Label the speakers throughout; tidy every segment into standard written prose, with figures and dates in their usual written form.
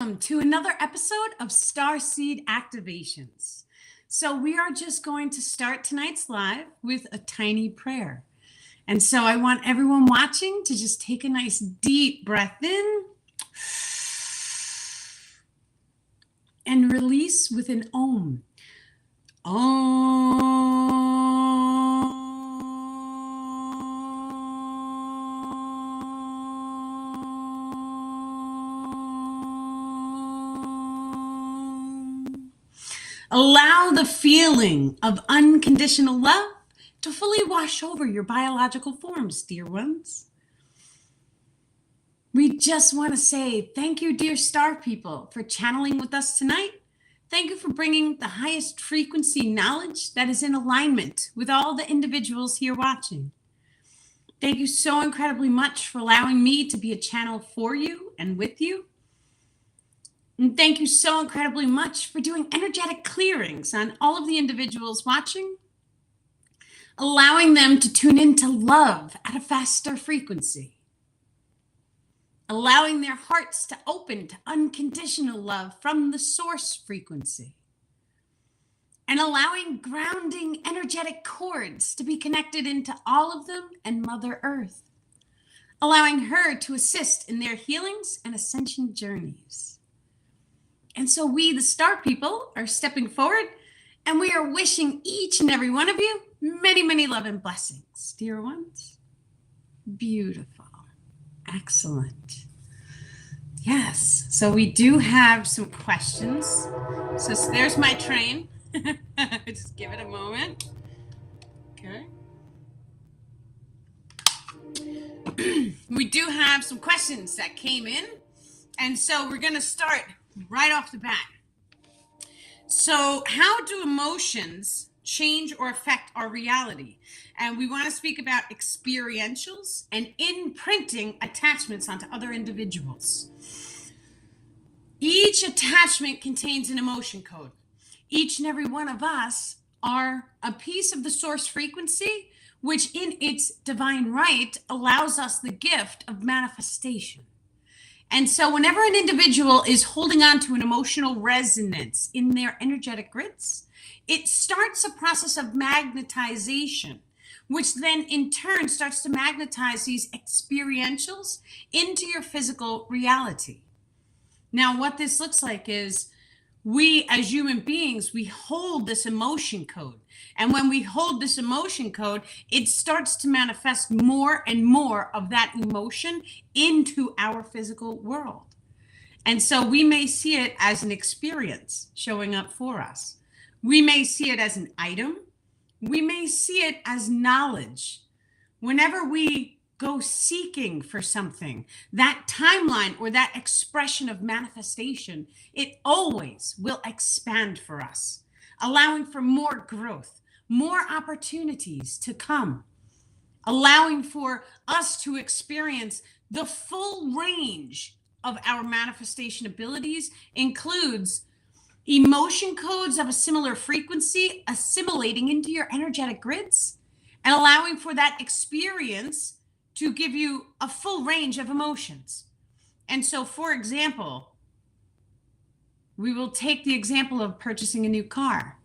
Speaker 1: Welcome to another episode of Starseed Activations. So, we are just going to start tonight's live with a tiny prayer. And so, I want everyone watching to just take a nice deep breath in and release with an Om. Allow the feeling of unconditional love to fully wash over your biological forms, dear ones. We just want to say thank you, dear star people, for channeling with us tonight. Thank you for bringing the highest frequency knowledge that is in alignment with all the individuals here watching. Thank you so incredibly much for allowing me to be a channel for you and with you. And thank you so incredibly much for doing energetic clearings on all of the individuals watching, allowing them to tune into love at a faster frequency, allowing their hearts to open to unconditional love from the source frequency, and allowing grounding energetic cords to be connected into all of them and Mother Earth, allowing her to assist in their healings and ascension journeys. And so we, the star people, are stepping forward and we are wishing each and every one of you many, many love and blessings, dear ones. Beautiful. Excellent. Yes. So we do have some questions. So there's my train. Just give it a moment. Okay. We do have some questions that came in. And so we're going to start right off the bat. So how do emotions change or affect our reality? And we want to speak about experientials and imprinting attachments onto other individuals. Each attachment contains an emotion code. Each and every one of us are a piece of the source frequency, which in its divine right allows us the gift of manifestation. And so whenever an individual is holding on to an emotional resonance in their energetic grids, it starts a process of magnetization, which then in turn starts to magnetize these experientials into your physical reality. Now, what this looks like is we as human beings, we hold this emotion code. And when we hold this emotion code, it starts to manifest more and more of that emotion into our physical world. And so we may see it as an experience showing up for us. We may see it as an item. We may see it as knowledge. Whenever we go seeking for something, that timeline or that expression of manifestation, it always will expand for us, allowing for more growth, more opportunities to come, allowing for us to experience the full range of our manifestation abilities, includes emotion codes of a similar frequency assimilating into your energetic grids and allowing for that experience to give you a full range of emotions. And so, for example, we will take the example of purchasing a new car.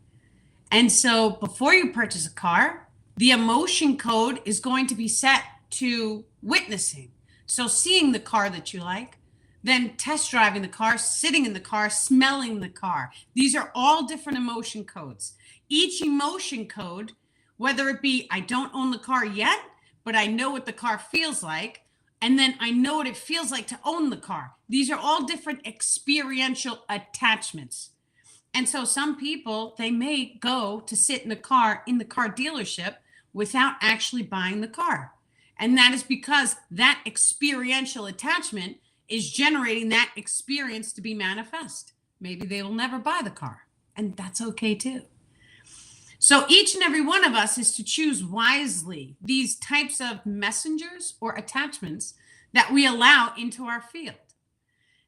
Speaker 1: And so before you purchase a car, the emotion code is going to be set to witnessing. So seeing the car that you like, then test driving the car, sitting in the car, smelling the car. These are all different emotion codes. Each emotion code, whether it be I don't own the car yet, but I know what the car feels like, and then I know what it feels like to own the car. These are all different experiential attachments. And so some people, they may go to sit in the car dealership without actually buying the car. And that is because that experiential attachment is generating that experience to be manifest. Maybe they will never buy the car, and that's okay too. So each and every one of us is to choose wisely these types of messengers or attachments that we allow into our field.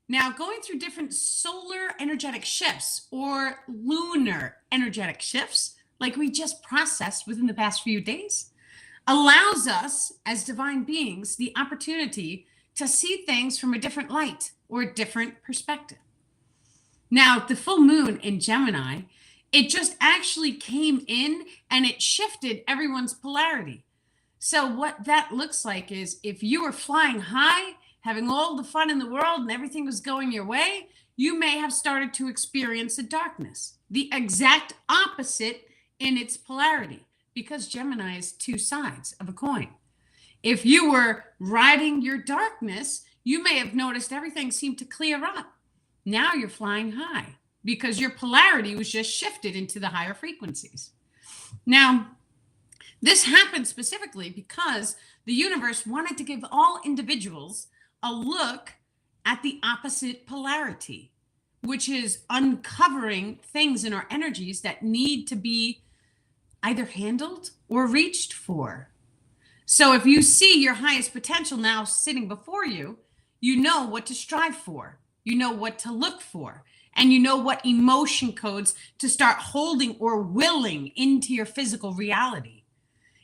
Speaker 1: Now, going through different solar energetic shifts or lunar energetic shifts, like we just processed within the past few days, allows us as divine beings the opportunity to see things from a different light or a different perspective. Now, the full moon in Gemini, it just actually came in and it shifted everyone's polarity. So, what that looks like is if you were flying high, having all the fun in the world, and everything was going your way, you may have started to experience a darkness, the exact opposite in its polarity, because Gemini is two sides of a coin. If you were riding your darkness, you may have noticed everything seemed to clear up. Now you're flying high because your polarity was just shifted into the higher frequencies. Now, this happened specifically because the universe wanted to give all individuals a look at the opposite polarity, which is uncovering things in our energies that need to be either handled or reached for. So if you see your highest potential now sitting before you, you know what to strive for, you know what to look for, and you know what emotion codes to start holding or willing into your physical reality.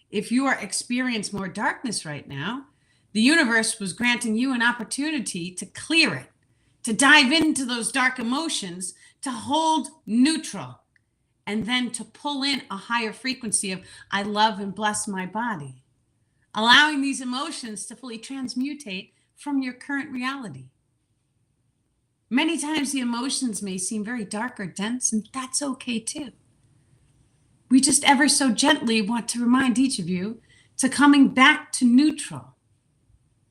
Speaker 1: If you are experiencing more darkness right now, the universe was granting you an opportunity to clear it, to dive into those dark emotions, to hold neutral, and then to pull in a higher frequency of I love and bless my body, allowing these emotions to fully transmutate from your current reality. Many times the emotions may seem very dark or dense, and that's okay too. We just ever so gently want to remind each of you to coming back to neutral.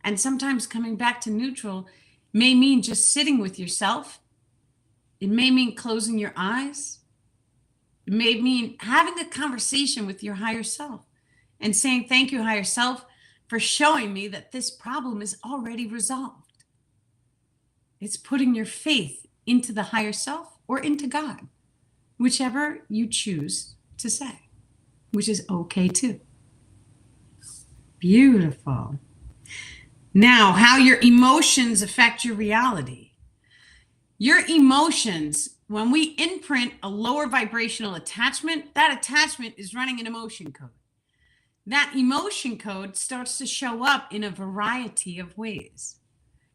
Speaker 1: And sometimes coming back to neutral may mean just sitting with yourself. It may mean closing your eyes. It may mean having a conversation with your higher self and saying, thank you, higher self, for showing me that this problem is already resolved. It's putting your faith into the higher self or into God, whichever you choose to say, which is okay too. Beautiful. Now, how your emotions affect your reality. Your emotions, when we imprint a lower vibrational attachment, that attachment is running an emotion code. That emotion code starts to show up in a variety of ways.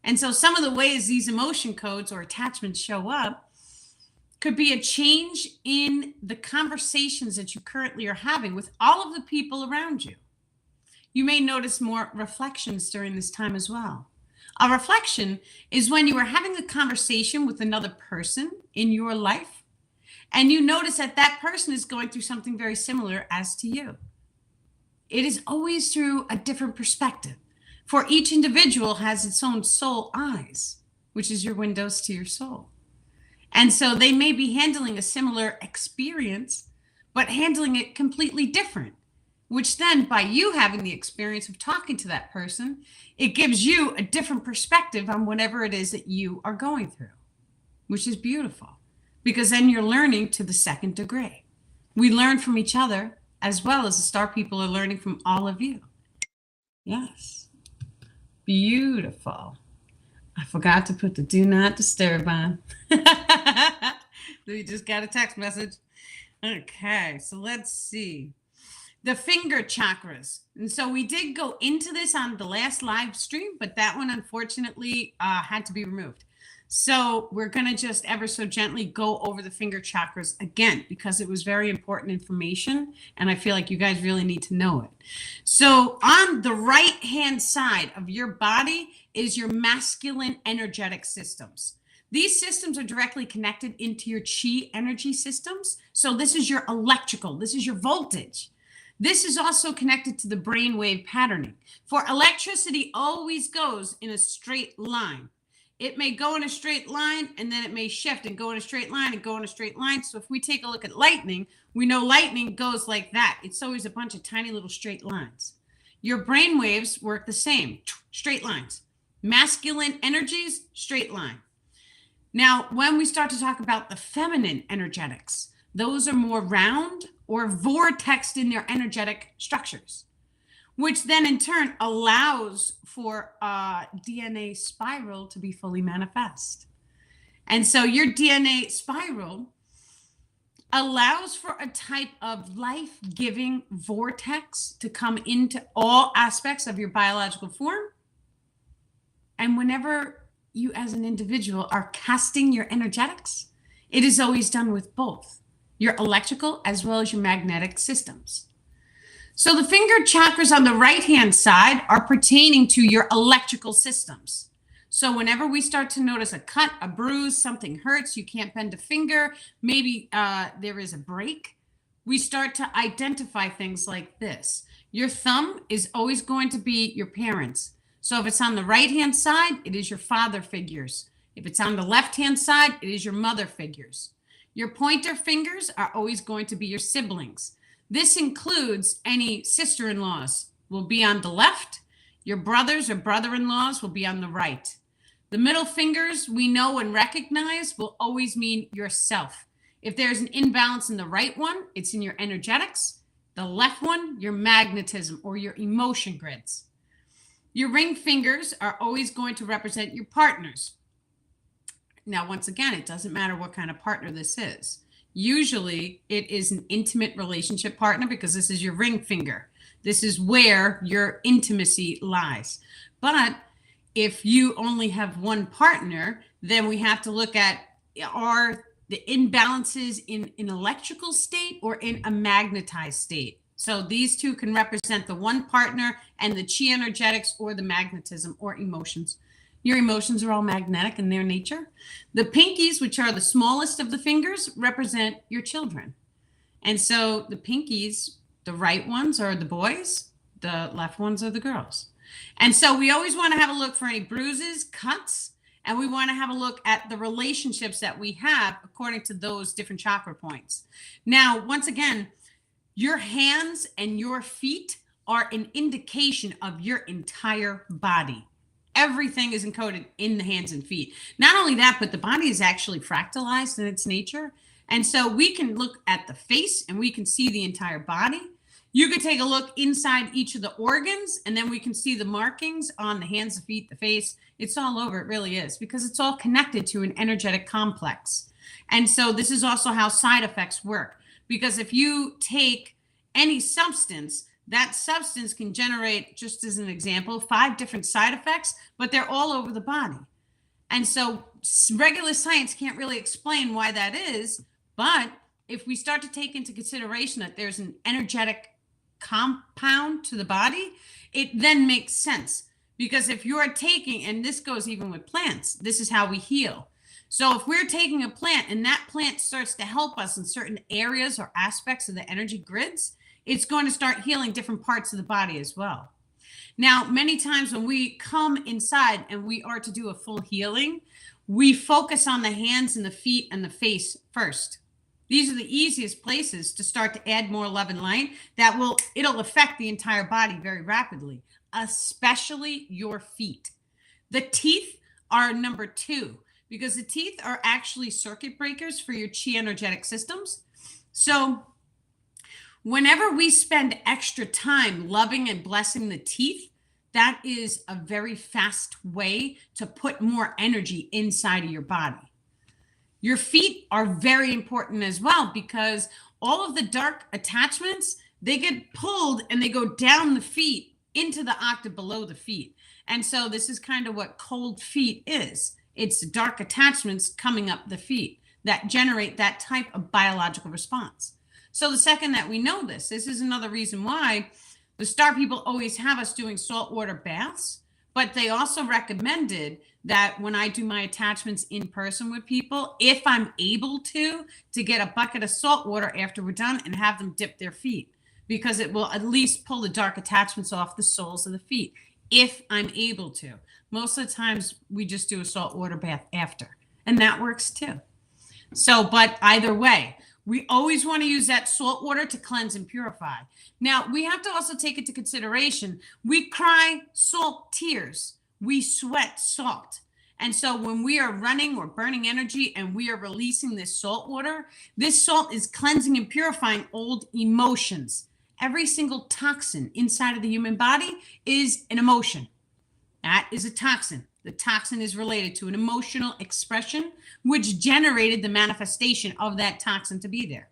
Speaker 1: And so some of the ways these emotion codes or attachments show up could be a change in the conversations that you currently are having with all of the people around you. You may notice more reflections during this time as well. A reflection is when you are having a conversation with another person in your life, and you notice that that person is going through something very similar as to you. It is always through a different perspective. For each individual has its own soul eyes, which is your windows to your soul. And so they may be handling a similar experience, but handling it completely different, which then by you having the experience of talking to that person, it gives you a different perspective on whatever it is that you are going through, which is beautiful because then you're learning to the second degree. We learn from each other as well as the star people are learning from all of you. Yes. Beautiful. I forgot to put the do not disturb on. We just got a text message. Okay, so let's see. The finger chakras. And so we did go into this on the last live stream, but that one unfortunately had to be removed. So we're going to just ever so gently go over the finger chakras again, because it was very important information. And I feel like you guys really need to know it. So on the right hand side of your body is your masculine energetic systems. These systems are directly connected into your chi energy systems. So this is your electrical, this is your voltage. This is also connected to the brainwave patterning. For electricity always goes in a straight line. It may go in a straight line and then it may shift and go in a straight line and go in a straight line. So if we take a look at lightning, we know lightning goes like that. It's always a bunch of tiny little straight lines. Your brain waves work the same, straight lines. Masculine energies, straight line. Now, when we start to talk about the feminine energetics, those are more round or vortexed in their energetic structures, which then in turn allows for a DNA spiral to be fully manifest. And so your DNA spiral allows for a type of life-giving vortex to come into all aspects of your biological form. And whenever you as an individual are casting your energetics, It is always done with both your electrical as well as your magnetic systems. So the finger chakras on the right-hand side are pertaining to your electrical systems. So whenever we start to notice a cut, a bruise, something hurts, you can't bend a finger, maybe there is a break, we start to identify things like this. Your thumb is always going to be your parents. So if it's on the right-hand side, it is your father figures. If it's on the left-hand side, it is your mother figures. Your pointer fingers are always going to be your siblings. This includes any sister-in-laws will be on the left. Your brothers or brother-in-laws will be on the right. The middle fingers we know and recognize will always mean yourself. If there's an imbalance in the right one, it's in your energetics. The left one, your magnetism or your emotion grids. Your ring fingers are always going to represent your partners. Now, once again, it doesn't matter what kind of partner this is. Usually it is an intimate relationship partner because this is your ring finger. This is where your intimacy lies. But if you only have one partner, then we have to look at, are the imbalances in an electrical state or in a magnetized state? So these two can represent the one partner and the chi energetics or the magnetism or emotions. Your emotions are all magnetic in their nature. The pinkies, which are the smallest of the fingers, represent your children. And so the pinkies, the right ones are the boys, the left ones are the girls. And so we always want to have a look for any bruises, cuts, and we want to have a look at the relationships that we have according to those different chakra points. Now, once again, your hands and your feet are an indication of your entire body. Everything is encoded in the hands and feet. Not only that, but the body is actually fractalized in its nature. And so we can look at the face and we can see the entire body. You could take a look inside each of the organs and then we can see the markings on the hands, the feet, the face. It's all over. It really is, because it's all connected to an energetic complex. And so this is also how side effects work. Because if you take any substance, that substance can generate, just as an example, 5 different side effects, but they're all over the body. And so regular science can't really explain why that is. But if we start to take into consideration that there's an energetic compound to the body, it then makes sense. Because if you're taking, and this goes even with plants, this is how we heal. So if we're taking a plant and that plant starts to help us in certain areas or aspects of the energy grids, it's going to start healing different parts of the body as well. Now, many times when we come inside and we are to do a full healing, we focus on the hands and the feet and the face first. These are the easiest places to start to add more love and light it'll affect the entire body very rapidly, especially your feet. The teeth are number 2, because the teeth are actually circuit breakers for your chi energetic systems. So whenever we spend extra time loving and blessing the teeth, that is a very fast way to put more energy inside of your body. Your feet are very important as well, because all of the dark attachments, they get pulled and they go down the feet into the octave below the feet. And so this is kind of what cold feet is. It's dark attachments coming up the feet that generate that type of biological response. So the second that we know this is another reason why the star people always have us doing saltwater baths, but they also recommended that when I do my attachments in person with people, if I'm able to get a bucket of salt water after we're done and have them dip their feet, because it will at least pull the dark attachments off the soles of the feet, if I'm able to. Most of the times we just do a saltwater bath after, and that works too. So, but either way, we always want to use that salt water to cleanse and purify. Now, we have to also take into consideration, we cry salt tears, we sweat salt. And so when we are running or burning energy and we are releasing this salt water, this salt is cleansing and purifying old emotions. Every single toxin inside of the human body is an emotion. That is a toxin. The toxin is related to an emotional expression, which generated the manifestation of that toxin to be there.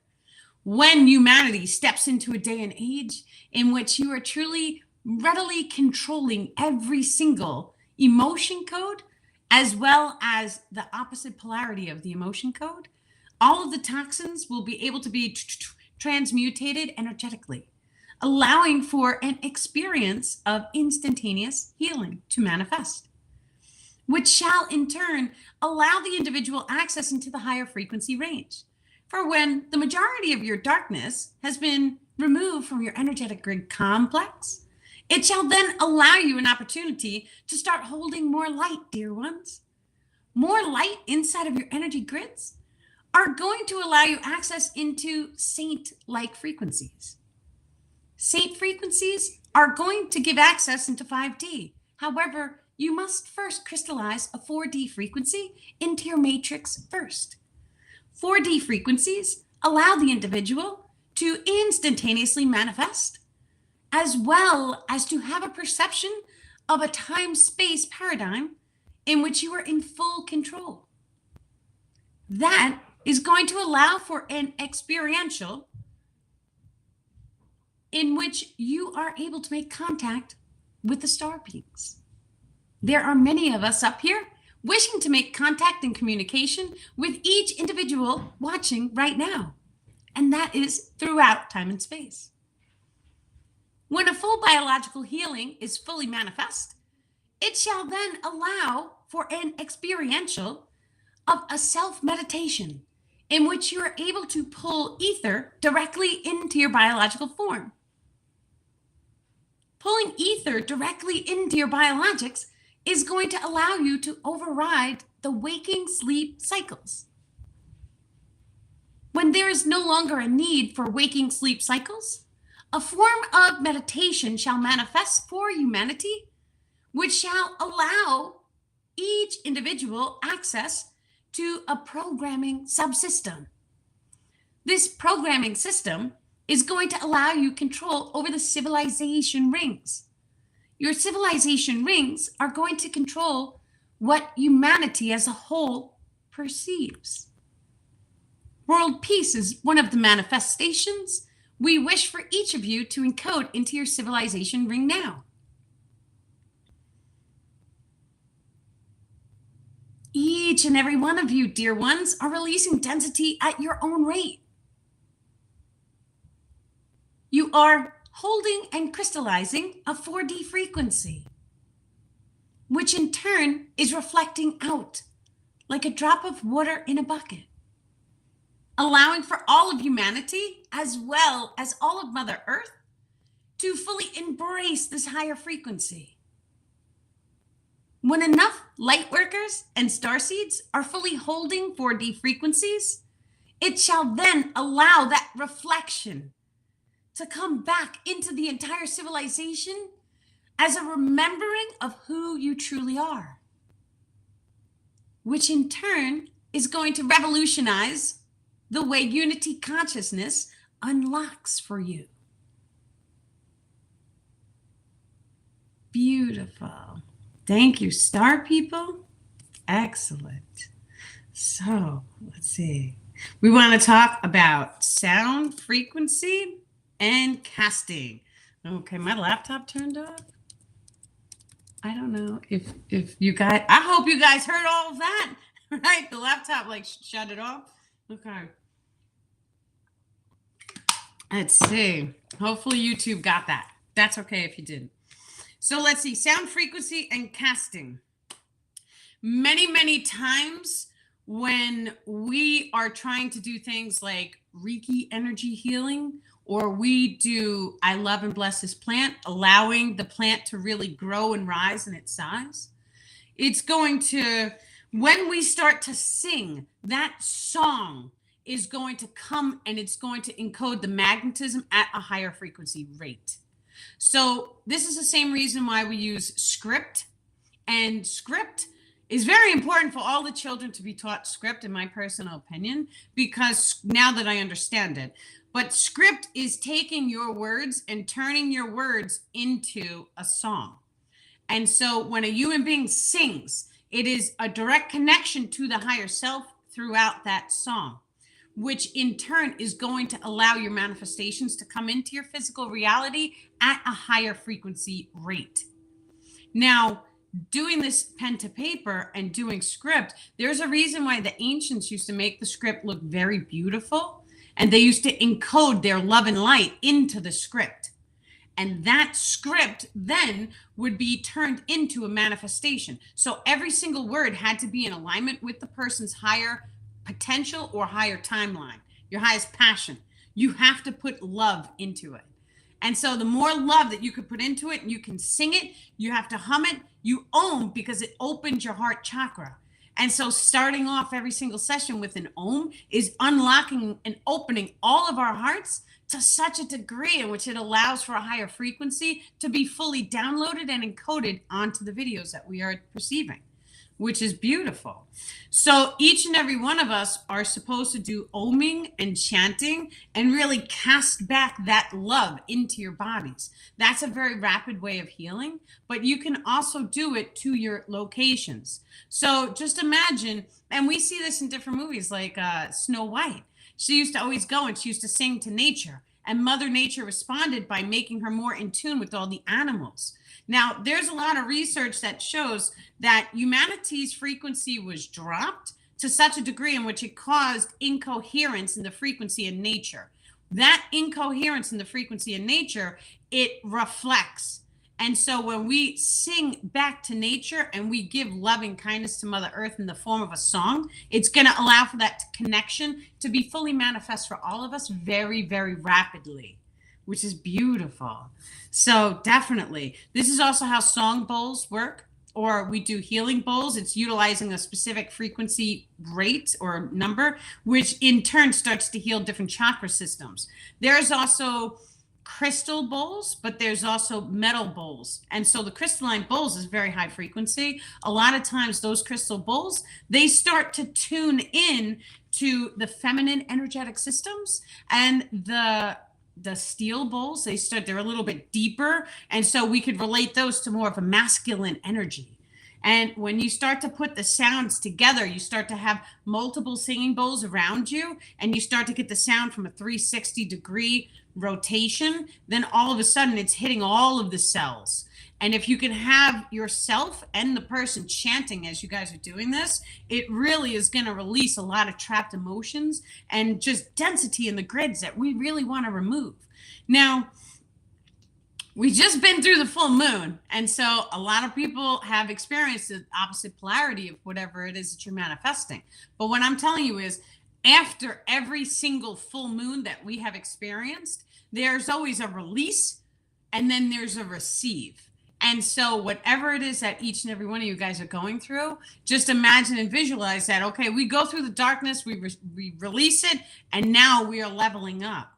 Speaker 1: When humanity steps into a day and age in which you are truly readily controlling every single emotion code, as well as the opposite polarity of the emotion code, all of the toxins will be able to be transmutated energetically, allowing for an experience of instantaneous healing to manifest, which shall in turn allow the individual access into the higher frequency range. For when the majority of your darkness has been removed from your energetic grid complex, it shall then allow you an opportunity to start holding more light, dear ones. More light inside of your energy grids are going to allow you access into saint-like frequencies. Saint frequencies are going to give access into 5D. However, you must first crystallize a 4D frequency into your matrix first. 4D frequencies allow the individual to instantaneously manifest, as well as to have a perception of a time-space paradigm in which you are in full control. That is going to allow for an experiential in which you are able to make contact with the star beings. There are many of us up here wishing to make contact and communication with each individual watching right now, and that is throughout time and space. When a full biological healing is fully manifest, it shall then allow for an experiential of a self-meditation in which you are able to pull ether directly into your biological form. Pulling ether directly into your biologics is going to allow you to override the waking sleep cycles. When there is no longer a need for waking sleep cycles, a form of meditation shall manifest for humanity, which shall allow each individual access to a programming subsystem. This programming system is going to allow you control over the civilization rings. Your civilization rings are going to control what humanity as a whole perceives. World peace is one of the manifestations we wish for each of you to encode into your civilization ring now. Each and every one of you, dear ones, are releasing density at your own rate. You are holding and crystallizing a 4D frequency, which in turn is reflecting out like a drop of water in a bucket, allowing for all of humanity, as well as all of Mother Earth, to fully embrace this higher frequency. When enough light workers and starseeds are fully holding 4D frequencies, it shall then allow that reflection to come back into the entire civilization as a remembering of who you truly are, which in turn is going to revolutionize the way unity consciousness unlocks for you. Beautiful. Thank you, star people. Excellent. So let's see. We want to talk about sound frequency and casting. Okay, my laptop turned off. I don't know if you guys, I hope you guys heard all of that, right? The laptop like shut it off. Okay. Let's see. Hopefully YouTube got that. That's okay if you didn't. So let's see, sound frequency and casting. Many, many times when we are trying to do things like Reiki energy healing, or we do I love and bless this plant, allowing the plant to really grow and rise in its size, it's going to, when we start to sing, that song is going to come and it's going to encode the magnetism at a higher frequency rate. So this is the same reason why we use script, and script is very important for all the children to be taught script, in my personal opinion, because now that I understand it. But script is taking your words and turning your words into a song. And so when a human being sings, it is a direct connection to the higher self throughout that song, which in turn is going to allow your manifestations to come into your physical reality at a higher frequency rate. Now, doing this pen to paper and doing script, there's a reason why the ancients used to make the script look very beautiful, and they used to encode their love and light into the script. And that script then would be turned into a manifestation. So every single word had to be in alignment with the person's higher potential or higher timeline, your highest passion. You have to put love into it. And so the more love that you could put into it, and you can sing it, you have to hum it, you Om, because it opens your heart chakra. And so starting off every single session with an Om is unlocking and opening all of our hearts to such a degree in which it allows for a higher frequency to be fully downloaded and encoded onto the videos that we are perceiving, which is beautiful. So each and every one of us are supposed to do oming and chanting and really cast back that love into your bodies. That's a very rapid way of healing, but you can also do it to your locations. So just imagine, and we see this in different movies like Snow White. She used to always go and she used to sing to nature, and Mother Nature responded by making her more in tune with all the animals. Now, there's a lot of research that shows that humanity's frequency was dropped to such a degree in which it caused incoherence in the frequency in nature. That incoherence in the frequency in nature, it reflects. And so when we sing back to nature and we give loving kindness to Mother Earth in the form of a song, it's going to allow for that connection to be fully manifest for all of us very, very rapidly, which is beautiful. So definitely, this is also how song bowls work, or we do healing bowls. It's utilizing a specific frequency rate or number, which in turn starts to heal different chakra systems. There's also crystal bowls, but there's also metal bowls. And so the crystalline bowls is very high frequency. A lot of times those crystal bowls, they start to tune in to the feminine energetic systems, and the steel bowls, they're a little bit deeper. And so we could relate those to more of a masculine energy. And when you start to put the sounds together, you start to have multiple singing bowls around you, and you start to get the sound from a 360-degree rotation. Then all of a sudden it's hitting all of the cells. And if you can have yourself and the person chanting as you guys are doing this, it really is going to release a lot of trapped emotions and just density in the grids that we really want to remove. Now, we just been through the full moon, and so a lot of people have experienced the opposite polarity of whatever it is that you're manifesting. But what I'm telling you is, after every single full moon that we have experienced, there's always a release, and then there's a receive. And so whatever it is that each and every one of you guys are going through, just imagine and visualize that, okay, we go through the darkness, we release it, and now we are leveling up.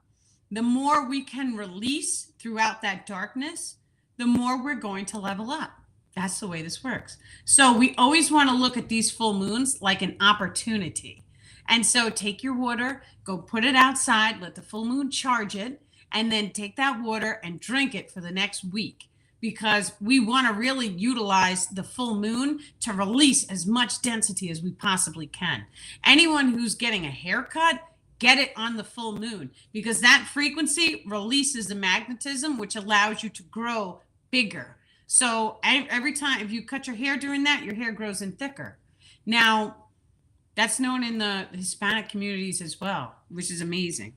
Speaker 1: The more we can release throughout that darkness, the more we're going to level up. That's the way this works. So we always want to look at these full moons like an opportunity. And so take your water, go put it outside, let the full moon charge it, and then take that water and drink it for the next week, because we want to really utilize the full moon to release as much density as we possibly can. Anyone who's getting a haircut, get it on the full moon, because that frequency releases the magnetism, which allows you to grow bigger. So every time, if you cut your hair during that, your hair grows in thicker. Now, that's known in the Hispanic communities as well, which is amazing.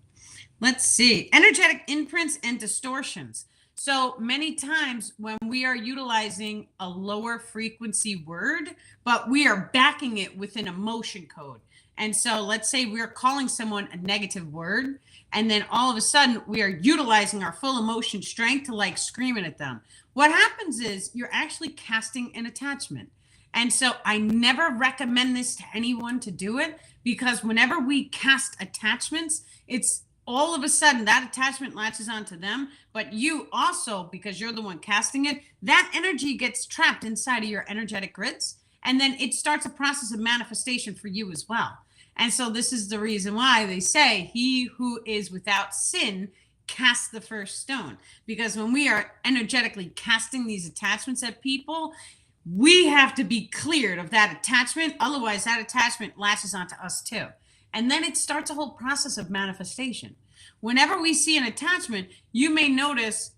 Speaker 1: Let's see. Energetic imprints and distortions. So many times when we are utilizing a lower frequency word, but we are backing it with an emotion code. And so let's say we're calling someone a negative word, and then all of a sudden we are utilizing our full emotion strength to like screaming at them. What happens is you're actually casting an attachment. And so I never recommend this to anyone to do it, because whenever we cast attachments, it's all of a sudden that attachment latches onto them, but you also, because you're the one casting it, that energy gets trapped inside of your energetic grids, and then it starts a process of manifestation for you as well. And so this is the reason why they say he who is without sin casts the first stone, because when we are energetically casting these attachments at people, we have to be cleared of that attachment. Otherwise, that attachment latches onto us too. And then it starts a whole process of manifestation. Whenever we see an attachment, you may notice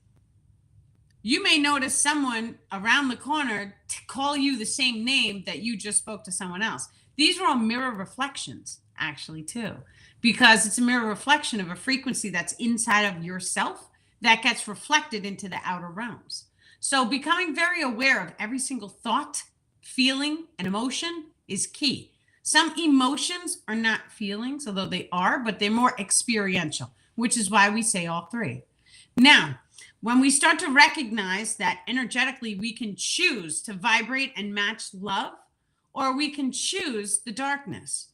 Speaker 1: You may notice someone around the corner call you the same name that you just spoke to someone else. These are all mirror reflections, actually, too, because it's a mirror reflection of a frequency that's inside of yourself that gets reflected into the outer realms. So, becoming very aware of every single thought, feeling, and emotion is key. Some emotions are not feelings, although they are, but they're more experiential, which is why we say all three. Now, when we start to recognize that energetically we can choose to vibrate and match love, or we can choose the darkness,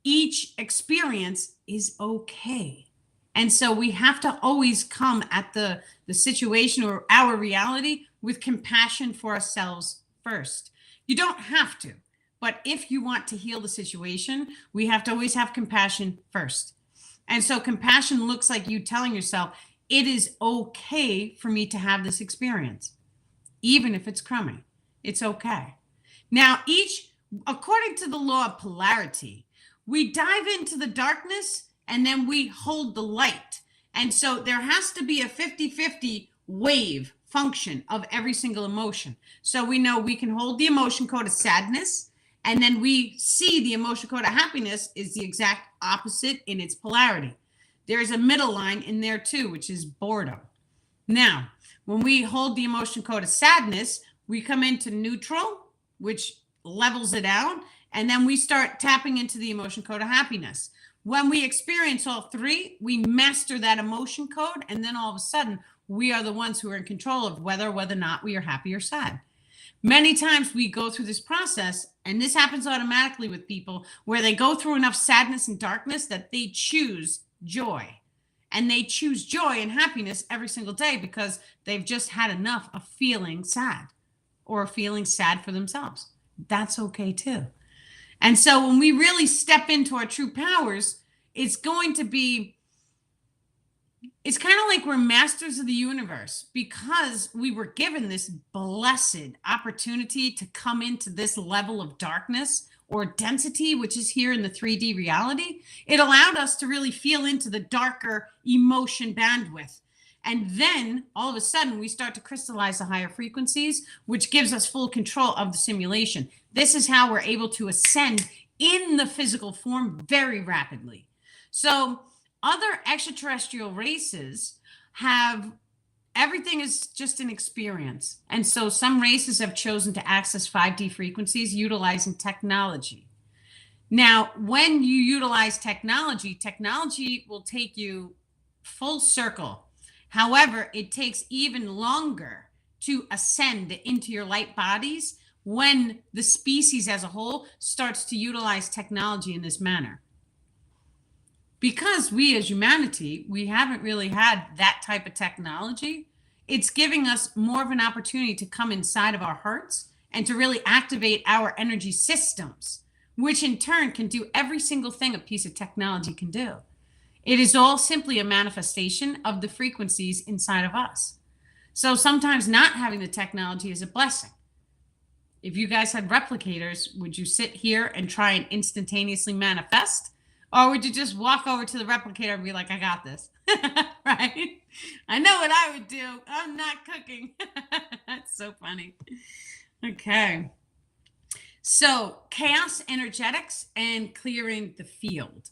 Speaker 1: each experience is okay. And so we have to always come at the situation or our reality with compassion for ourselves first. You don't have to, but if you want to heal the situation, we have to always have compassion first. And so compassion looks like you telling yourself, it is okay for me to have this experience, even if it's crummy. It's okay. Now, according to the law of polarity, we dive into the darkness and then we hold the light. And so there has to be a 50-50 wave function of every single emotion. So we know we can hold the emotion code of sadness, and then we see the emotion code of happiness is the exact opposite in its polarity. There's a middle line in there too, which is boredom. Now, when we hold the emotion code of sadness, we come into neutral, which levels it out, and then we start tapping into the emotion code of happiness. When we experience all three, we master that emotion code, and then all of a sudden, we are the ones who are in control of whether or not we are happy or sad. Many times we go through this process, and this happens automatically with people, where they go through enough sadness and darkness that they choose joy. And they choose joy and happiness every single day because they've just had enough of feeling sad or feeling sad for themselves. That's okay too. And so when we really step into our true powers, it's kind of like we're masters of the universe because we were given this blessed opportunity to come into this level of darkness or density, which is here in the 3D reality. It allowed us to really feel into the darker emotion bandwidth. And then all of a sudden we start to crystallize the higher frequencies, which gives us full control of the simulation. This is how we're able to ascend in the physical form very rapidly. So other extraterrestrial races have everything is just an experience. And so some races have chosen to access 5D frequencies utilizing technology. Now, when you utilize technology, technology will take you full circle. However, it takes even longer to ascend into your light bodies when the species as a whole starts to utilize technology in this manner. Because we as humanity, we haven't really had that type of technology, it's giving us more of an opportunity to come inside of our hearts and to really activate our energy systems, which in turn can do every single thing a piece of technology can do. It is all simply a manifestation of the frequencies inside of us. So sometimes not having the technology is a blessing. If you guys had replicators, would you sit here and try and instantaneously manifest? Or would you just walk over to the replicator and be like, I got this, right? I know what I would do. I'm not cooking. That's so funny. Okay. So chaos energetics and clearing the field.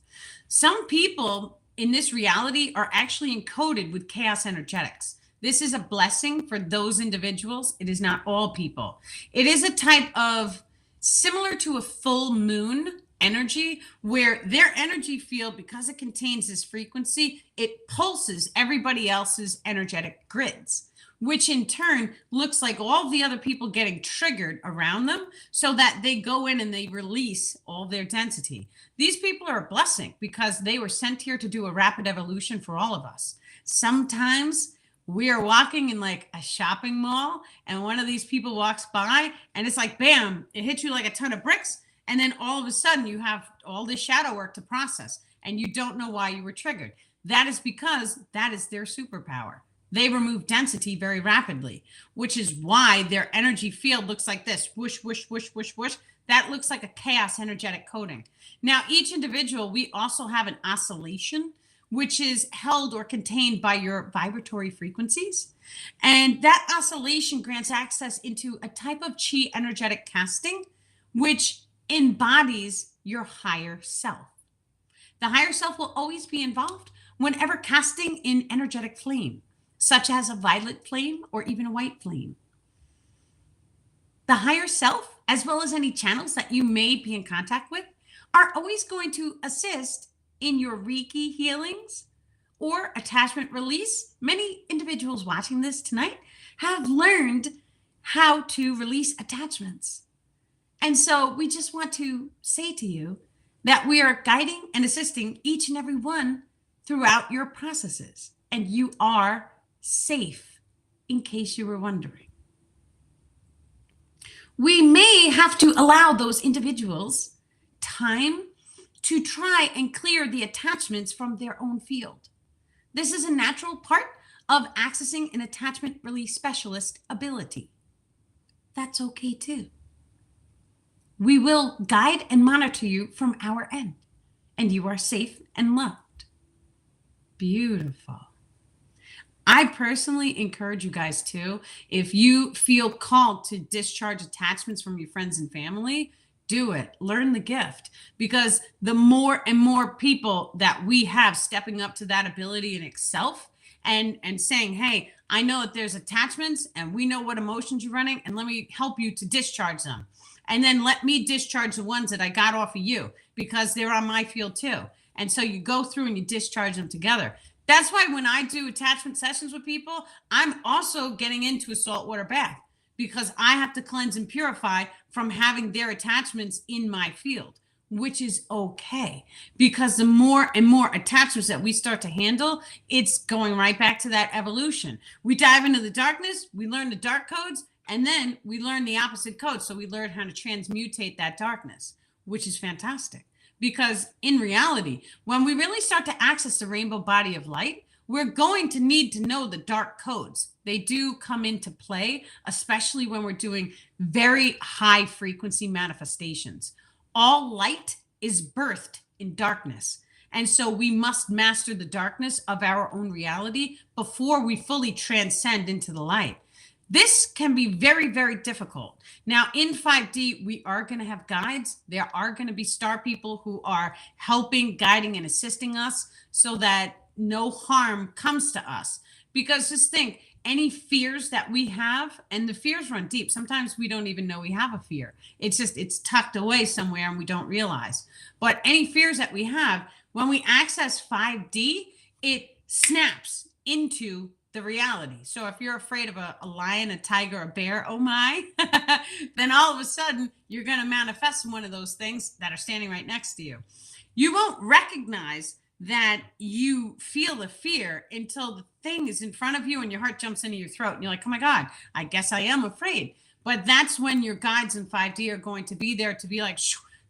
Speaker 1: Some people in this reality are actually encoded with chaos energetics. This is a blessing for those individuals. It is not all people. It is a type of similar to a full moon energy where their energy field, because it contains this frequency, it pulses everybody else's energetic grids, which in turn looks like all the other people getting triggered around them so that they go in and they release all their density. These people are a blessing because they were sent here to do a rapid evolution for all of us. Sometimes we are walking in like a shopping mall and one of these people walks by and it's like, bam, it hits you like a ton of bricks. And then all of a sudden you have all this shadow work to process and you don't know why you were triggered. That is because that is their superpower. They remove density very rapidly, which is why their energy field looks like this. Whoosh, whoosh, whoosh, whoosh, whoosh. That looks like a chaos energetic coding. Now, each individual, we also have an oscillation, which is held or contained by your vibratory frequencies. And that oscillation grants access into a type of chi energetic casting, which embodies your higher self. The higher self will always be involved whenever casting in energetic flame, such as a violet flame or even a white flame. The higher self, as well as any channels that you may be in contact with, are always going to assist in your Reiki healings or attachment release. Many individuals watching this tonight have learned how to release attachments. And so we just want to say to you that we are guiding and assisting each and every one throughout your processes. And you are safe, in case you were wondering. We may have to allow those individuals time to try and clear the attachments from their own field. This is a natural part of accessing an attachment release specialist ability. That's okay too. We will guide and monitor you from our end, and you are safe and loved. Beautiful. I personally encourage you guys too, if you feel called to discharge attachments from your friends and family, do it. Learn the gift, because the more and more people that we have stepping up to that ability in itself and saying, hey, I know that there's attachments and we know what emotions you're running, and let me help you to discharge them. And then let me discharge the ones that I got off of you, because they're on my field too. And so you go through and you discharge them together. That's why when I do attachment sessions with people, I'm also getting into a saltwater bath, because I have to cleanse and purify from having their attachments in my field, which is okay, because the more and more attachments that we start to handle, it's going right back to that evolution. We dive into the darkness, we learn the dark codes, and then we learn the opposite codes. So we learn how to transmutate that darkness, which is fantastic. Because in reality, when we really start to access the rainbow body of light, we're going to need to know the dark codes. They do come into play, especially when we're doing very high frequency manifestations. All light is birthed in darkness. And so we must master the darkness of our own reality before we fully transcend into the light. This can be very, very difficult. Now, in 5D, we are going to have guides. There are going to be star people who are helping, guiding, and assisting us so that no harm comes to us. Because just think, any fears that we have, and the fears run deep. Sometimes we don't even know we have a fear. It's tucked away somewhere and we don't realize. But any fears that we have, when we access 5D, it snaps into the reality. So if you're afraid of a lion, a tiger, a bear, oh my, then all of a sudden you're going to manifest one of those things that are standing right next to you. You won't recognize that you feel the fear until the thing is in front of you and your heart jumps into your throat and you're like, oh my God, I guess I am afraid. But that's when your guides in 5D are going to be there to be like,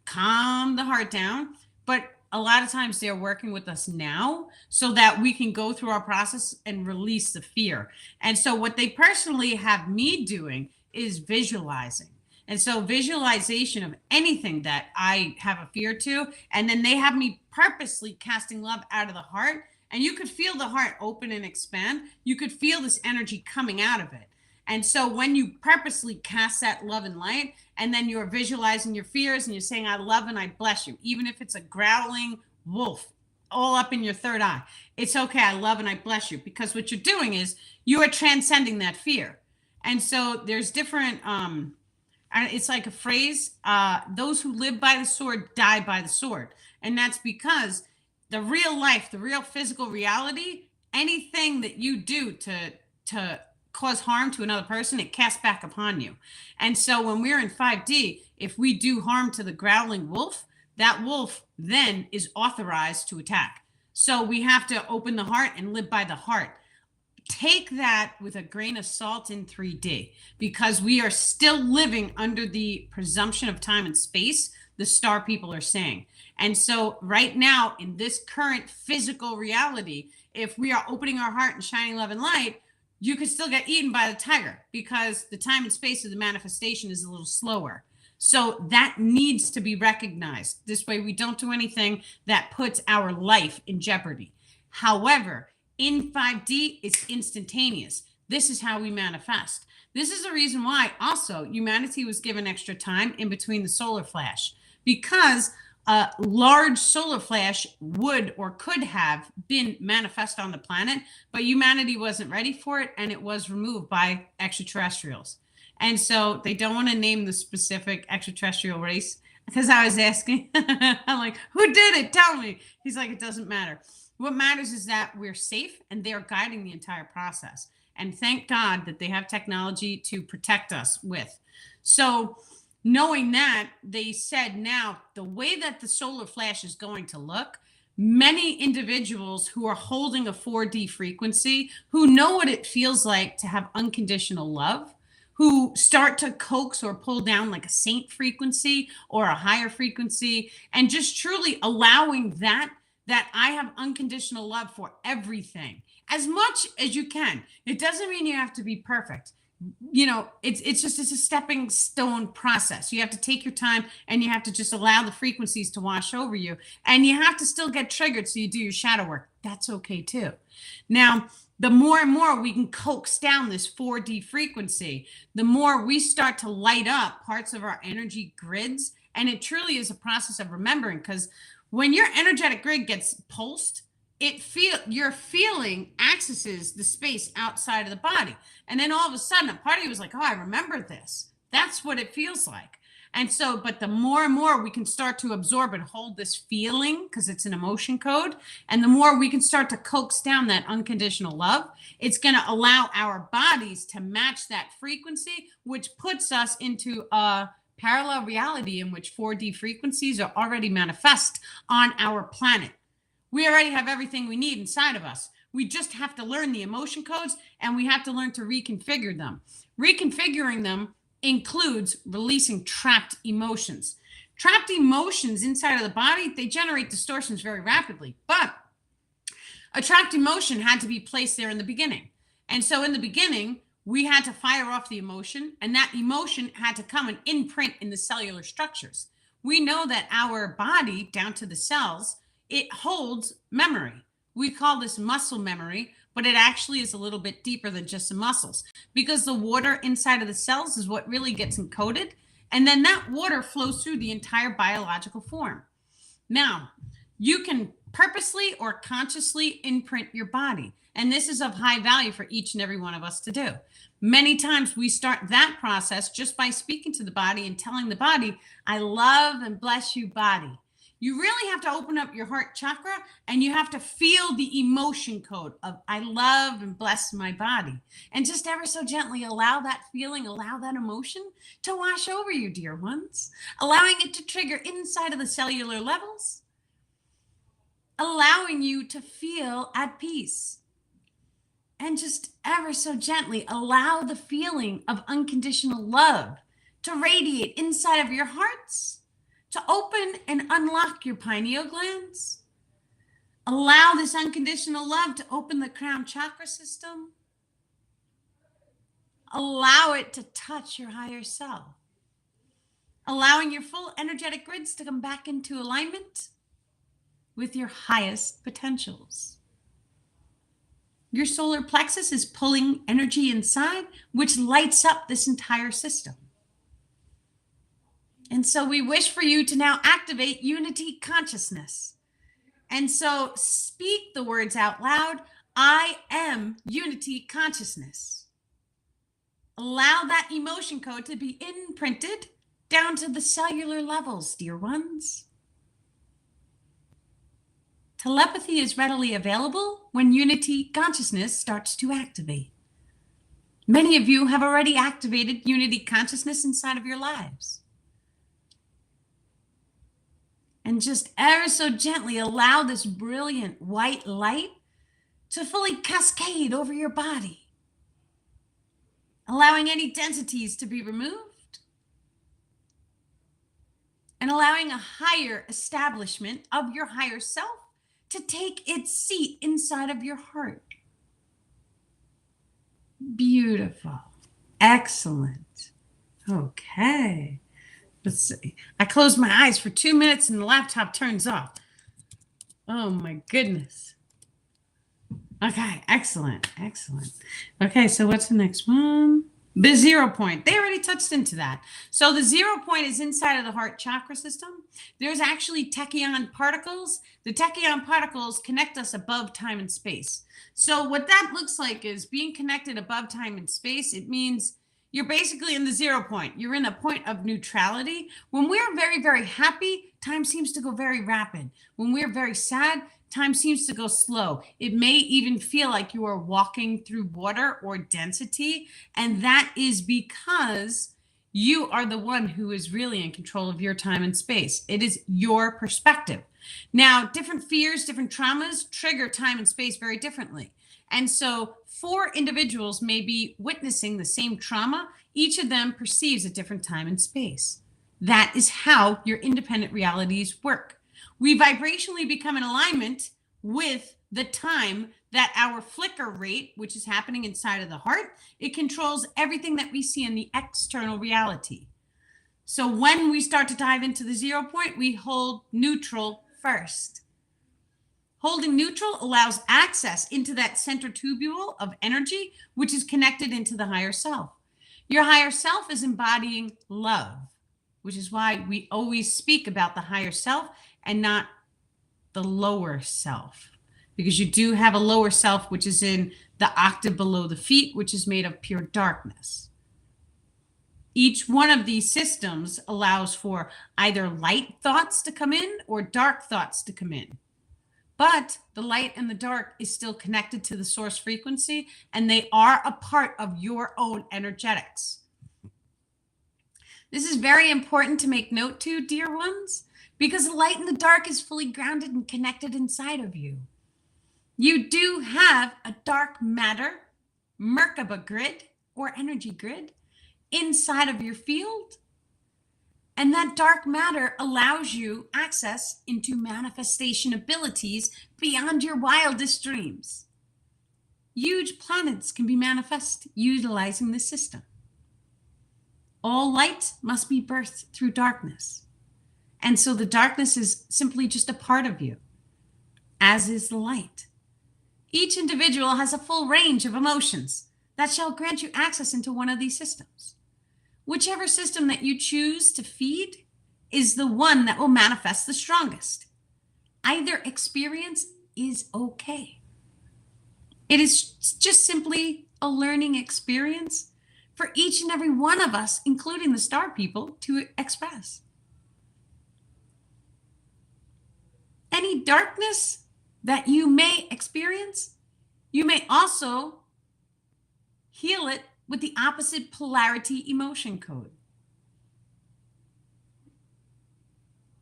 Speaker 1: calm the heart down. But a lot of times they're working with us now so that we can go through our process and release the fear. And so what they personally have me doing is visualizing. And so visualization of anything that I have a fear to, and then they have me purposely casting love out of the heart. And you could feel the heart open and expand. You could feel this energy coming out of it. And so when you purposely cast that love and light, and then you're visualizing your fears and you're saying, I love and I bless you, even if it's a growling wolf all up in your third eye, it's okay. I love and I bless you, because what you're doing is you are transcending that fear. And so there's different, it's like a phrase, those who live by the sword die by the sword. And that's because the real life, the real physical reality, anything that you do to cause harm to another person, it casts back upon you. And so when we're in 5D, if we do harm to the growling wolf, that wolf then is authorized to attack. So we have to open the heart and live by the heart. Take that with a grain of salt in 3D, because we are still living under the presumption of time and space, the star people are saying. And so right now in this current physical reality, if we are opening our heart and shining love and light, you could still get eaten by the tiger, because the time and space of the manifestation is a little slower. So that needs to be recognized. This way we don't do anything that puts our life in jeopardy. However, in 5D, it's instantaneous. This is how we manifest. This is the reason why also humanity was given extra time in between the solar flash, because a large solar flash would or could have been manifest on the planet, but humanity wasn't ready for it, and it was removed by extraterrestrials. And so they don't want to name the specific extraterrestrial race, because I was asking, I'm like, who did it? Tell me. He's like, it doesn't matter. What matters is that we're safe and they're guiding the entire process. And thank God that they have technology to protect us with. So knowing that, they said now the way that the solar flash is going to look, many individuals who are holding a 4D frequency, who know what it feels like to have unconditional love, who start to coax or pull down like a saint frequency or a higher frequency, and just truly allowing that I have unconditional love for everything as much as you can. It doesn't mean you have to be perfect. You know, it's a stepping stone process. You have to take your time, and you have to just allow the frequencies to wash over you, and you have to still get triggered. So you do your shadow work. That's okay too. Now, the more and more we can coax down this 4D frequency, the more we start to light up parts of our energy grids. And it truly is a process of remembering, because when your energetic grid gets pulsed, your feeling accesses the space outside of the body. And then all of a sudden, a part of you was like, oh, I remember this. That's what it feels like. And so, but the more and more we can start to absorb and hold this feeling, because it's an emotion code, and the more we can start to coax down that unconditional love, it's going to allow our bodies to match that frequency, which puts us into a parallel reality in which 4D frequencies are already manifest on our planet. We already have everything we need inside of us. We just have to learn the emotion codes, and we have to learn to reconfigure them. Reconfiguring them includes releasing trapped emotions. Trapped emotions inside of the body, they generate distortions very rapidly, but a trapped emotion had to be placed there in the beginning. And so in the beginning, we had to fire off the emotion, and that emotion had to come and imprint in the cellular structures. We know that our body, down to the cells, it holds memory. We call this muscle memory, but it actually is a little bit deeper than just the muscles, because the water inside of the cells is what really gets encoded. And then that water flows through the entire biological form. Now, you can purposely or consciously imprint your body. And this is of high value for each and every one of us to do. Many times we start that process just by speaking to the body and telling the body, I love and bless you, body. You really have to open up your heart chakra, and you have to feel the emotion code of I love and bless my body. And just ever so gently allow that feeling, allow that emotion to wash over you, dear ones, allowing it to trigger inside of the cellular levels, allowing you to feel at peace. And just ever so gently allow the feeling of unconditional love to radiate inside of your hearts, to open and unlock your pineal glands. Allow this unconditional love to open the crown chakra system. Allow it to touch your higher self. Allowing your full energetic grids to come back into alignment with your highest potentials. Your solar plexus is pulling energy inside, which lights up this entire system. And so we wish for you to now activate unity consciousness. And so speak the words out loud. I am unity consciousness. Allow that emotion code to be imprinted down to the cellular levels, dear ones. Telepathy is readily available when unity consciousness starts to activate. Many of you have already activated unity consciousness inside of your lives. And just ever so gently allow this brilliant white light to fully cascade over your body, allowing any densities to be removed, and allowing a higher establishment of your higher self to take its seat inside of your heart. Beautiful. Excellent. Okay. Let's see. I closed my eyes for 2 minutes and the laptop turns off. Oh my goodness. Okay, excellent, excellent. Okay, so what's the next one? The 0 point. They already touched into that. So the 0 point is inside of the heart chakra system. There's actually tachyon particles. The tachyon particles connect us above time and space. So what that looks like is being connected above time and space. It means you're basically in the 0 point. You're in a point of neutrality. When we're very, very happy, time seems to go very rapid. When we're very sad, time seems to go slow. It may even feel like you are walking through water or density. And that is because you are the one who is really in control of your time and space. It is your perspective. Now, different fears, different traumas trigger time and space very differently. And so 4 individuals may be witnessing the same trauma. Each of them perceives a different time and space. That is how your independent realities work. We vibrationally become in alignment with the time that our flicker rate, which is happening inside of the heart, it controls everything that we see in the external reality. So when we start to dive into the 0 point, we hold neutral first. Holding neutral allows access into that center tubule of energy, which is connected into the higher self. Your higher self is embodying love, which is why we always speak about the higher self and not the lower self, because you do have a lower self, which is in the octave below the feet, which is made of pure darkness. Each one of these systems allows for either light thoughts to come in or dark thoughts to come in. But the light and the dark is still connected to the source frequency, and they are a part of your own energetics. This is very important to make note to, dear ones, because the light and the dark is fully grounded and connected inside of you. You do have a dark matter, Merkaba grid or energy grid inside of your field. And that dark matter allows you access into manifestation abilities beyond your wildest dreams. Huge planets can be manifest utilizing this system. All light must be birthed through darkness. And so the darkness is simply just a part of you, as is the light. Each individual has a full range of emotions that shall grant you access into one of these systems. Whichever system that you choose to feed is the one that will manifest the strongest. Either experience is okay. It is just simply a learning experience for each and every one of us, including the star people, to express. Any darkness that you may experience, you may also heal it with the opposite polarity emotion code.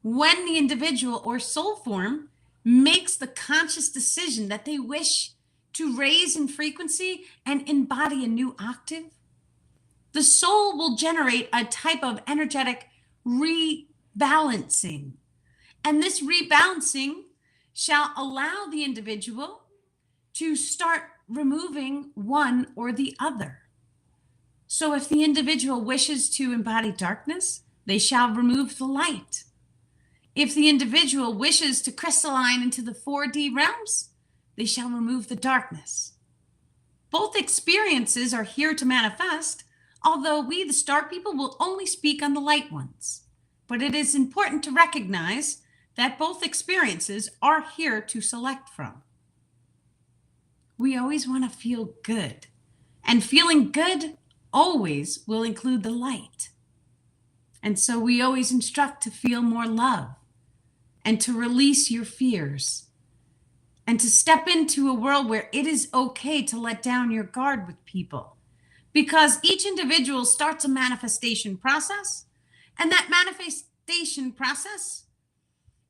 Speaker 1: When the individual or soul form makes the conscious decision that they wish to raise in frequency and embody a new octave, the soul will generate a type of energetic rebalancing. And this rebalancing shall allow the individual to start removing one or the other. So if the individual wishes to embody darkness, they shall remove the light. If the individual wishes to crystalline into the 4D realms, they shall remove the darkness. Both experiences are here to manifest, although we, the star people, will only speak on the light ones. But it is important to recognize that both experiences are here to select from. We always want to feel good, and feeling good always will include the light. And so we always instruct to feel more love and to release your fears and to step into a world where it is okay to let down your guard with people, because each individual starts a manifestation process, and that manifestation process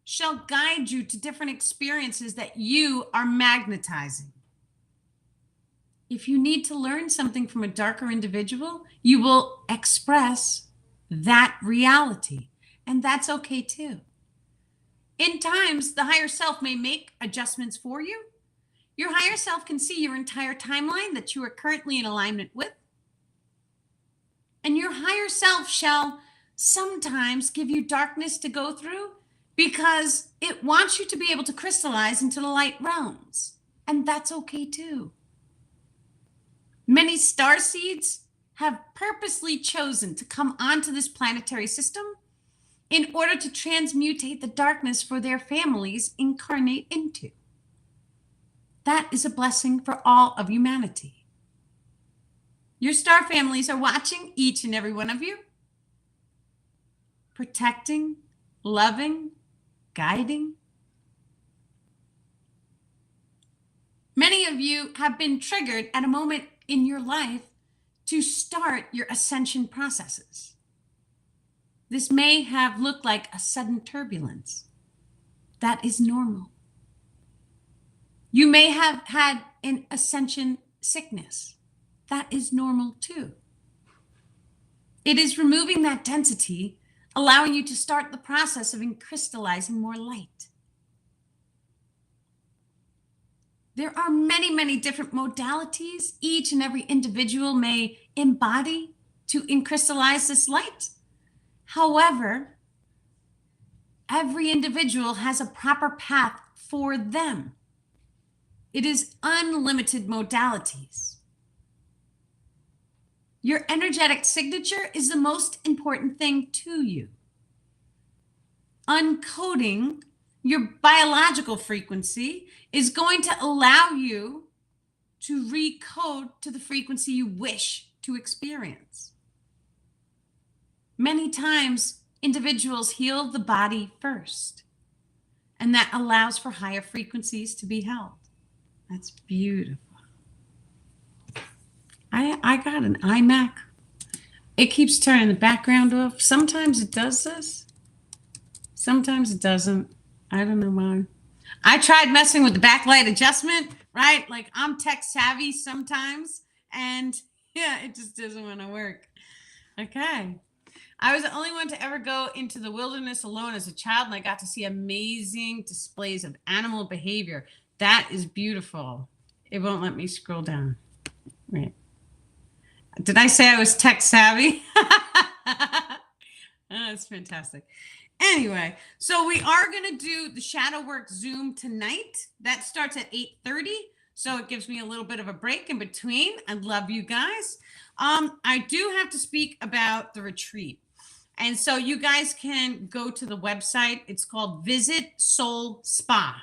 Speaker 1: shall guide you to different experiences that you are magnetizing. If you need to learn something from a darker individual, you will express that reality, and that's okay too. In times, the higher self may make adjustments for you. Your higher self can see your entire timeline that you are currently in alignment with. And your higher self shall sometimes give you darkness to go through because it wants you to be able to crystallize into the light realms. And that's okay too. Many star seeds have purposely chosen to come onto this planetary system in order to transmutate the darkness for their families incarnate into. That is a blessing for all of humanity. Your star families are watching, each and every one of you, protecting, loving, guiding. Many of you have been triggered at a moment in your life to start your ascension processes. This may have looked like a sudden turbulence. That is normal. You may have had an ascension sickness. That is normal too. It is removing that density, allowing you to start the process of crystallizing more light. There are many, many different modalities each and every individual may embody to crystallize this light. However, every individual has a proper path for them. It is unlimited modalities. Your energetic signature is the most important thing to you. Uncoding your biological frequency is going to allow you to recode to the frequency you wish to experience. Many times, individuals heal the body first, and that allows for higher frequencies to be held. That's beautiful. I got an iMac. It keeps turning the background off. Sometimes it does this. Sometimes it doesn't. I don't know why. I tried messing with the backlight adjustment, right? Like I'm tech savvy sometimes. And yeah, it just doesn't want to work. Okay. I was the only one to ever go into the wilderness alone as a child, and I got to see amazing displays of animal behavior. That is beautiful. It won't let me scroll down. Right. Did I say I was tech savvy? That's fantastic. Anyway, so we are going to do the Shadow Work Zoom tonight. That starts at 8:30. So it gives me a little bit of a break in between. I love you guys. I do have to speak about the retreat. And so you guys can go to the website. It's called Visit Soul Spa.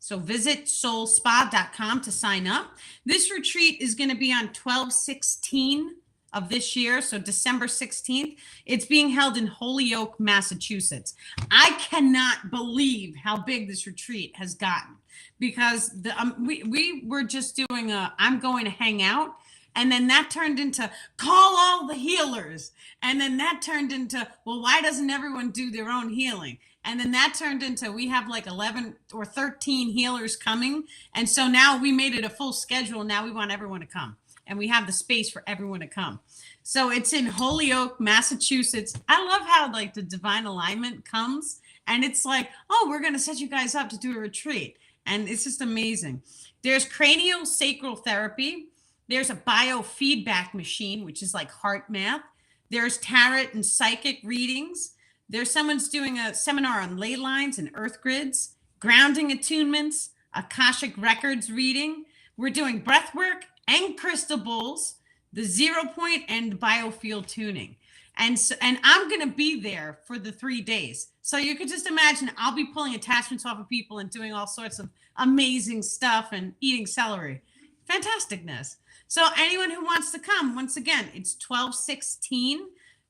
Speaker 1: So visit soulspa.com to sign up. This retreat is going to be on 12/16 of this year, so December 16th. It's being held in Holyoke, Massachusetts. I cannot believe how big this retreat has gotten, because we were just doing I'm going to hang out. And then that turned into call all the healers. And then that turned into, well, why doesn't everyone do their own healing? And then that turned into, we have like 11 or 13 healers coming. And so now we made it a full schedule. Now we want everyone to come. And we have the space for everyone to come. So it's in Holyoke, Massachusetts. I love how like the divine alignment comes. And it's like, oh, we're going to set you guys up to do a retreat. And it's just amazing. There's cranial sacral therapy. There's a biofeedback machine, which is like heart math. There's tarot and psychic readings. There's someone's doing a seminar on ley lines and earth grids, grounding attunements, Akashic records reading. We're doing breath work and crystal bowls, the 0 point and biofield tuning. And I'm going to be there for the 3 days. So you could just imagine I'll be pulling attachments off of people and doing all sorts of amazing stuff and eating celery. Fantasticness. So anyone who wants to come, once again, it's 12/16.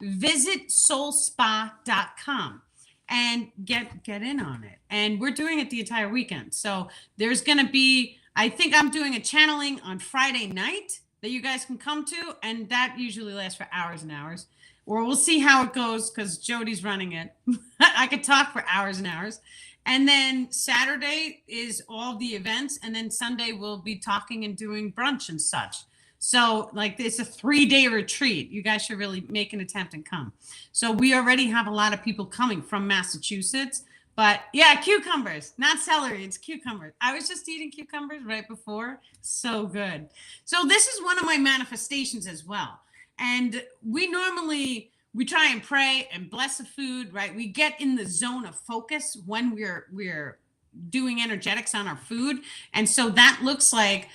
Speaker 1: Visit soulspa.com and get in on it. And we're doing it the entire weekend. So there's going to be, I think I'm doing a channeling on Friday night that you guys can come to. And that usually lasts for hours and hours. Or we'll see how it goes because Jody's running it. I could talk for hours and hours. And then Saturday is all the events. And then Sunday we'll be talking and doing brunch and such. So like it's a 3-day retreat. You guys should really make an attempt and come. So we already have a lot of people coming from Massachusetts. But yeah, cucumbers, not celery. It's cucumbers. I was just eating cucumbers right before. So good. So this is one of my manifestations as well. And we try and pray and bless the food, right? We get in the zone of focus when we're doing energetics on our food. And so that looks like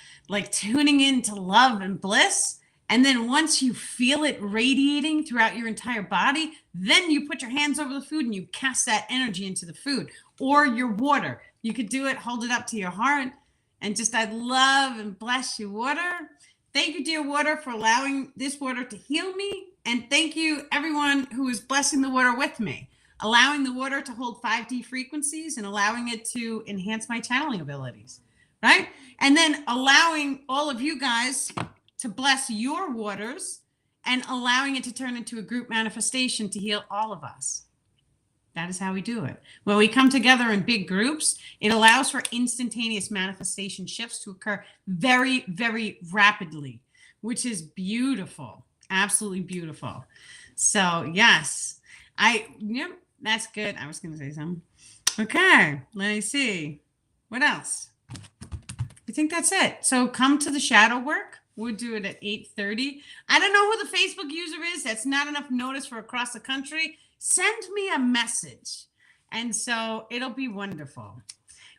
Speaker 1: tuning into love and bliss. And then once you feel it radiating throughout your entire body, then you put your hands over the food and you cast that energy into the food or your water. You could do it, hold it up to your heart, and just, I love and bless you, water. Thank you, dear water, for allowing this water to heal me. And thank you, everyone who is blessing the water with me, allowing the water to hold 5D frequencies and allowing it to enhance my channeling abilities, right? And then allowing all of you guys to bless your waters and allowing it to turn into a group manifestation to heal all of us. That is how we do it. When we come together in big groups, it allows for instantaneous manifestation shifts to occur very, very rapidly, which is beautiful. Absolutely beautiful. So yes, yep, that's good. I was going to say something. Okay, let me see. What else? I think that's it. So come to the shadow work. We'll do it at 8:30. I don't know who the Facebook user is. That's not enough notice for across the country. Send me a message. And so it'll be wonderful.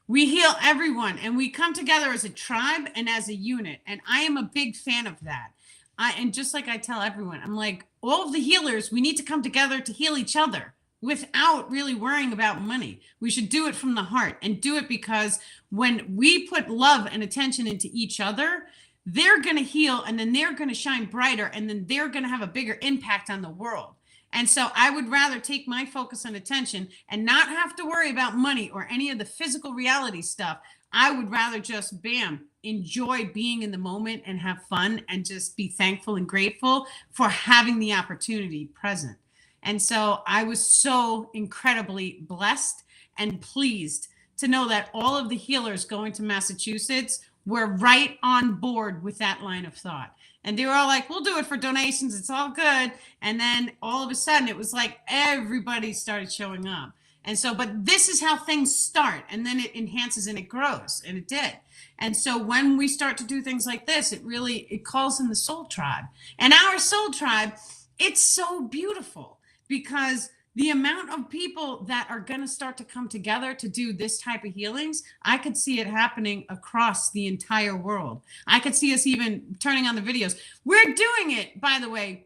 Speaker 1: We heal everyone and we come together as a tribe and as a unit. And I am a big fan of that. And just like I tell everyone, I'm like, all of the healers, we need to come together to heal each other without really worrying about money. We should do it from the heart and do it because when we put love and attention into each other, they're going to heal and then they're going to shine brighter and then they're going to have a bigger impact on the world. And so I would rather take my focus and attention and not have to worry about money or any of the physical reality stuff. I would rather just, bam, enjoy being in the moment and have fun and just be thankful and grateful for having the opportunity present. And so I was so incredibly blessed and pleased to know that all of the healers going to Massachusetts were right on board with that line of thought. And they were all like, we'll do it for donations. It's all good. And then all of a sudden it was like everybody started showing up. And so, but this is how things start. And then it enhances and it grows. And it did. And so when we start to do things like this, it calls in the soul tribe. And our soul tribe, it's so beautiful because the amount of people that are going to start to come together to do this type of healings, I could see it happening across the entire world. I could see us even turning on the videos. We're doing it, by the way.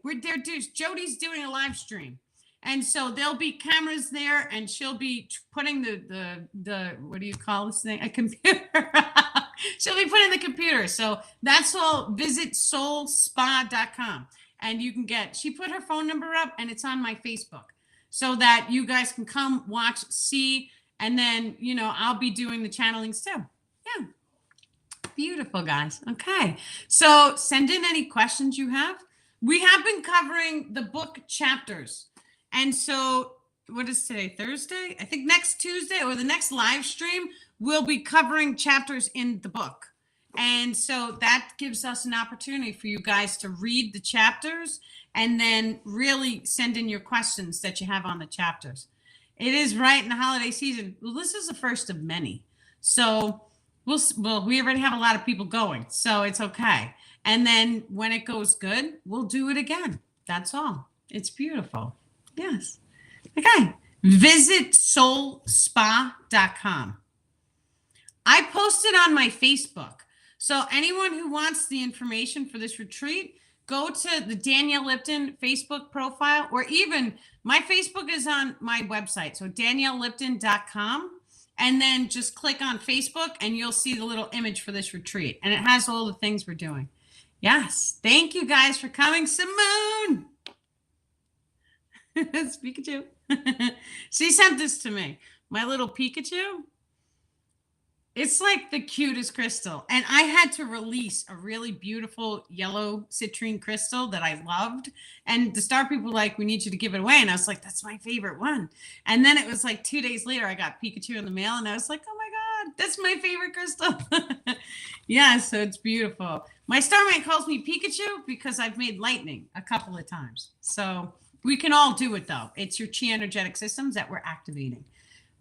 Speaker 1: Jody's doing a live stream. And so there'll be cameras there and she'll be putting the what do you call this thing? A computer. She'll be putting the computer. So that's all. Visit soulspa.com. And you can she put her phone number up and it's on my Facebook. So that you guys can come, watch, see, and then, I'll be doing the channelings too. Yeah. Beautiful, guys. Okay. So send in any questions you have. We have been covering the book chapters. And so what is today? Thursday? I think next Tuesday or the next live stream, we'll be covering chapters in the book. And so that gives us an opportunity for you guys to read the chapters and then really send in your questions that you have on the chapters. It is right in the holiday season. Well, this is the first of many. So we already have a lot of people going, so it's okay. And then when it goes good, we'll do it again. That's all. It's beautiful. Yes. Okay. Visit soulspa.com. I posted on my Facebook. So anyone who wants the information for this retreat, go to the Danielle Lipton Facebook profile, or even my Facebook is on my website. So daniellelipton.com. And then just click on Facebook and you'll see the little image for this retreat. And it has all the things we're doing. Yes. Thank you guys for coming. Simone. It's Pikachu. She sent this to me. My little Pikachu. It's like the cutest crystal. And I had to release a really beautiful yellow citrine crystal that I loved. And the star people were like, we need you to give it away. And I was like, that's my favorite one. And then it was like 2 days later, I got Pikachu in the mail. And I was like, oh my God, that's my favorite crystal. Yeah, so it's beautiful. My starmate calls me Pikachu because I've made lightning a couple of times. So we can all do it, though. It's your chi energetic systems that we're activating.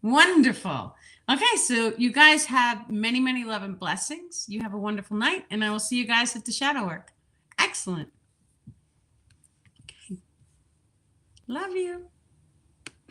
Speaker 1: Wonderful. Okay, so you guys have many, many love and blessings. You have a wonderful night, and I will see you guys at the shadow work. Excellent. Okay. Love you.